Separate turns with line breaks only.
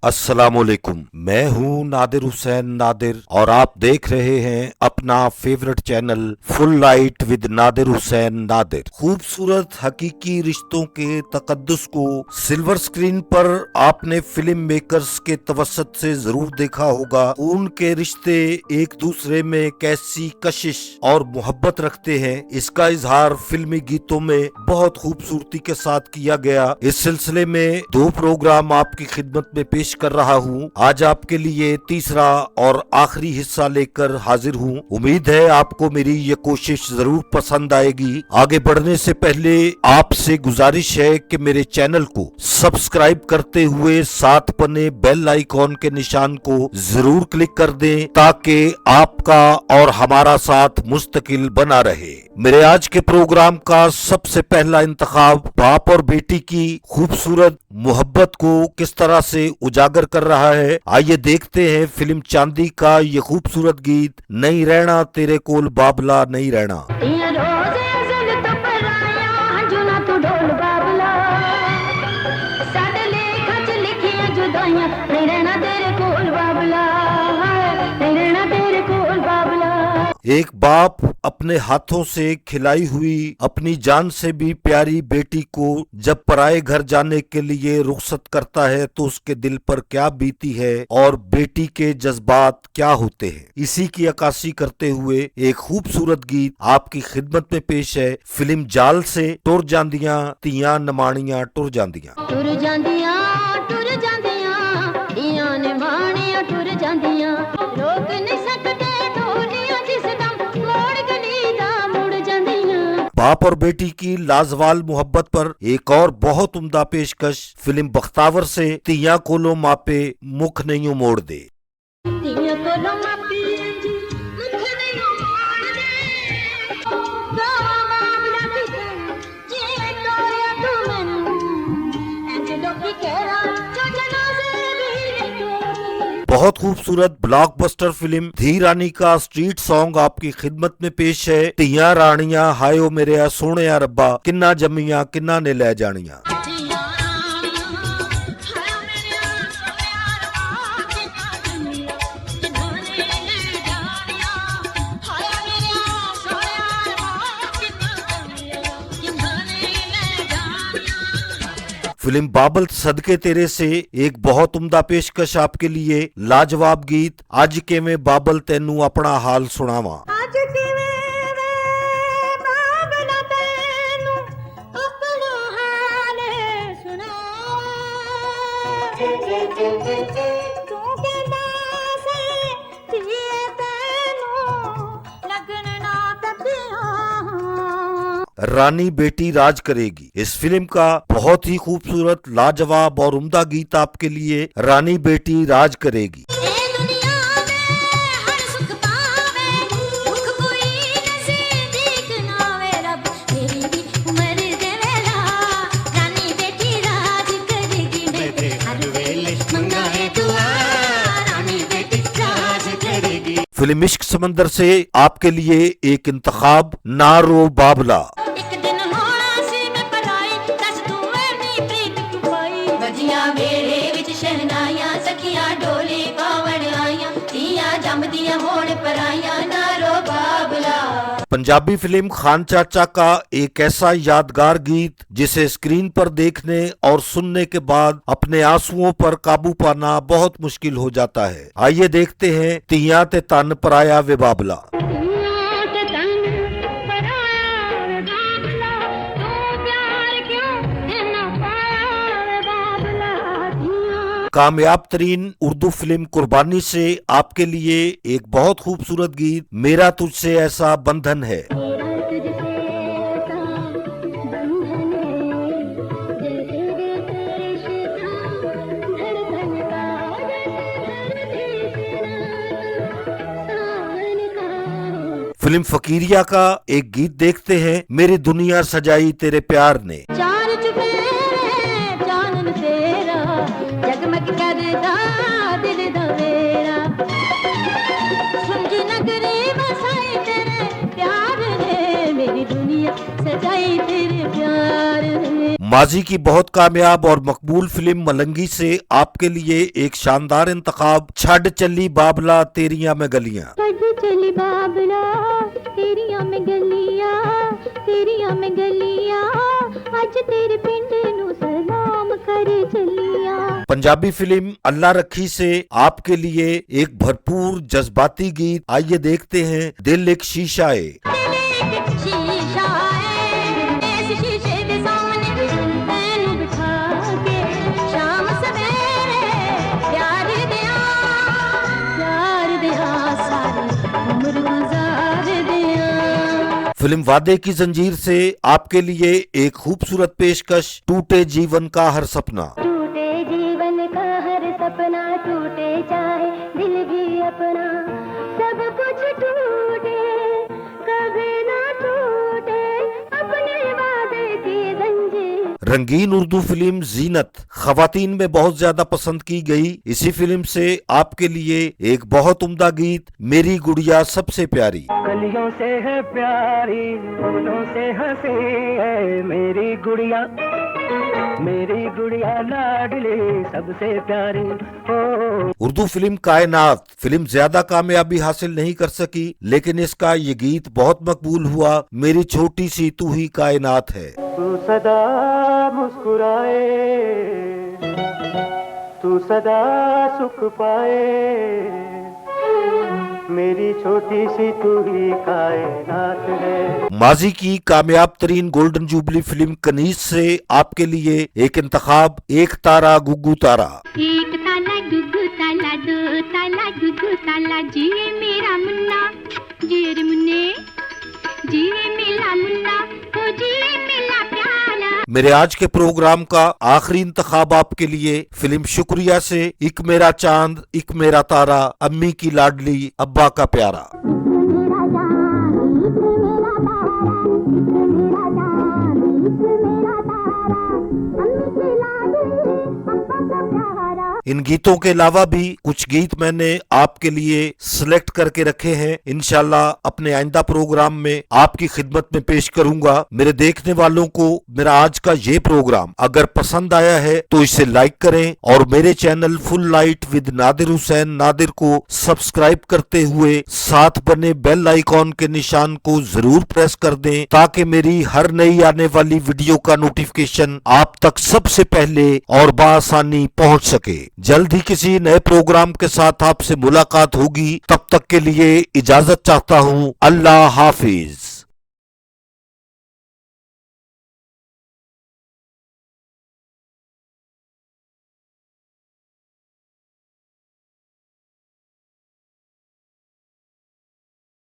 अस्सलामुअलैकुम। मैं हूं नादिर हुसैन नादिर और आप देख रहे हैं अपना favourite channel full light with Nadir Hussain Nadir. खूबसूरत हकीकी रिश्तों के तकद्दुस को सिल्वर स्क्रीन पर आपने फिल्म मेकर्स के तवसत से जरूर देखा होगा। उनके रिश्ते एक दूसरे में कैसी कशिश और मोहब्बत रखते हैं, इसका इजहार फिल्मी गीतों में बहुत खूबसूरती के साथ किया गया। इस सिलसिले में 2 प्रोग्राम आपकी खिदमत में पेश कर रहा हूँ। आज आपके लिए तीसरा और आखिरी हिस्सा लेकर हाजिर हूँ। उम्मीद है आपको मेरी ये कोशिश जरूर पसंद आएगी। आगे बढ़ने से पहले आपसे गुजारिश है कि मेरे चैनल को सब्सक्राइब करते हुए साथ बने बेल आइकॉन के निशान को जरूर क्लिक कर दें ताकि आपका और हमारा साथ मुस्तकिल बना रहे। मेरे आज के प्रोग्राम का सबसे पहला इंतखाब बाप और बेटी की खूबसूरत मोहब्बत को किस तरह से उजागर कर रहा है। आइए देखते हैं फिल्म चांदी का ये खूबसूरत गीत, नहीं रहना तेरे कोल बाबला नहीं रहना। एक बाप अपने हाथों से खिलाई हुई अपनी जान से भी प्यारी बेटी को जब पराए घर जाने के लिए रुखसत करता है तो उसके दिल पर क्या बीती है और बेटी के जज्बात क्या होते हैं, इसी की अक्कासी करते हुए एक खूबसूरत गीत आपकी खिदमत में पेश है फिल्म जाल से। टुर जांदियां तियां नमाणियां टुर जांदियां।
टुर जांदियां टुर जांदियां तियां नमाणियां टुर जांदियां, रोक नहीं सकते
बाप और बेटी की लाजवाल मोहब्बत पर एक और बहुत उम्दा पेशकश फिल्म बख्तावर से तियां कोलो मापे मुख नहीं मोड़ दे। बहुत खूबसूरत ब्लॉकबस्टर फिल्म धी रानी का स्ट्रीट सॉन्ग आपकी खिदमत में पेश है। तियां रानियां हायो मेरे सोहणिया रब्बा किन्ना जम्मियां किन्ना ने लै जानियां। फिल्म बाबल सदके तेरे से एक बहुत उम्दा पेशकश आपके लिए लाजवाब गीत अज के में बाबल तेनू अपना हाल सुनावा। रानी बेटी राज करेगी। इस फिल्म का बहुत ही खूबसूरत लाजवाब और उम्दा गीत आपके लिए रानी बेटी राज करेगी। फिल्म इश्क समंदर से आपके लिए एक इंतखाब नारो बाबला। पंजाबी फिल्म खान चाचा का एक ऐसा यादगार गीत जिसे स्क्रीन पर देखने और सुनने के बाद अपने आंसुओं पर काबू पाना बहुत मुश्किल हो जाता है। आइए देखते हैं तियां ते तन पराया वे बाबला। कामयाब तरीन उर्दू फिल्म कुर्बानी से आपके लिए एक बहुत खूबसूरत गीत मेरा तुझसे ऐसा बंधन है। फिल्म फकीरिया का एक गीत देखते हैं मेरी दुनिया सजाई तेरे प्यार ने। माजी की बहुत कामयाब और मकबूल फिल्म मलंगी से आपके लिए एक शानदार इंतखाब, छड़ चली बाबला तेरिया में गलियां।
छड़ चली बाबला तेरिया में गलियां, तेरिया में गलियां, अज तेरे पिंड नू सलाम करे चलियां।
पंजाबी फिल्म अल्लाह रखी से आपके लिए एक भरपूर जज्बाती गीत, आइए देखते हैं दिल एक शीशा है।
शीशा है, इस शीशे दे सामने तैनू बिठा के शाम सवेरे प्यार दिया सारी उम्र गुजार दिया।
फिल्म वादे की जंजीर से आपके लिए एक खूबसूरत पेशकश, टूटे जीवन का हर सपना।
टूटे जीवन का हर सपना, टूटे चाहे दिल भी अपना, सब कुछ टूटे कभी ना टूटे अपने वादे की जंजीर।
रंगीन उर्दू फिल्म जीनत खवातीन में बहुत ज्यादा पसंद की गई। इसी फिल्म से आपके लिए एक बहुत उम्दा गीत, मेरी गुड़िया सबसे प्यारी।
कलियों से है प्यारी, फूलों से हंसी है मेरी गुड़िया, मेरी गुड़िया लाडली सबसे प्यारी हो।
उर्दू फिल्म कायनात फिल्म ज्यादा कामयाबी हासिल नहीं कर सकी, लेकिन इसका ये गीत बहुत मकबूल हुआ, मेरी छोटी सी तू ही कायनात है।
तू सदा मुस्कुराए, तू सदा सुख पाए, मेरी छोटी सी तू ही कायनात है।
माजी की कामयाब तरीन गोल्डन जुबली फिल्म कनीज से आपके लिए एक इंतखाब, एक तारा गुग्गू तारा।
एक ताला गुग्गू ताला, दो ताला गुग्गू ताला, जिए मेरा मुन्ना, जिए रे मुन्ने, जिए मेरा मुन्ना, ओ जिए मेरा प्याला।
मेरे आज के प्रोग्राम का आखिरी इंतखाब आपके लिए फिल्म शुक्रिया से, एक मेरा चांद एक मेरा तारा, अम्मी की लाडली अब्बा का प्यारा। इन गीतों के अलावा भी कुछ गीत मैंने आपके लिए सिलेक्ट करके रखे हैं, इंशाल्लाह अपने आइंदा प्रोग्राम में आपकी खिदमत में पेश करूंगा। मेरे देखने वालों को मेरा आज का ये प्रोग्राम अगर पसंद आया है तो इसे लाइक करें और मेरे channel full light with Nadir Hussain Nadir को सब्सक्राइब करते हुए साथ बने बेल आइकॉन के निशान को जरूर प्रेस कर दें, ताकि मेरी हर नई आने वाली वीडियो का नोटिफिकेशन आप तक सबसे पहले और बआसानी पहुंच सके। जल्द ही किसी नए प्रोग्राम के साथ आपसे मुलाकात होगी, तब तक के लिए इजाजत चाहता हूँ। अल्लाह हाफिज।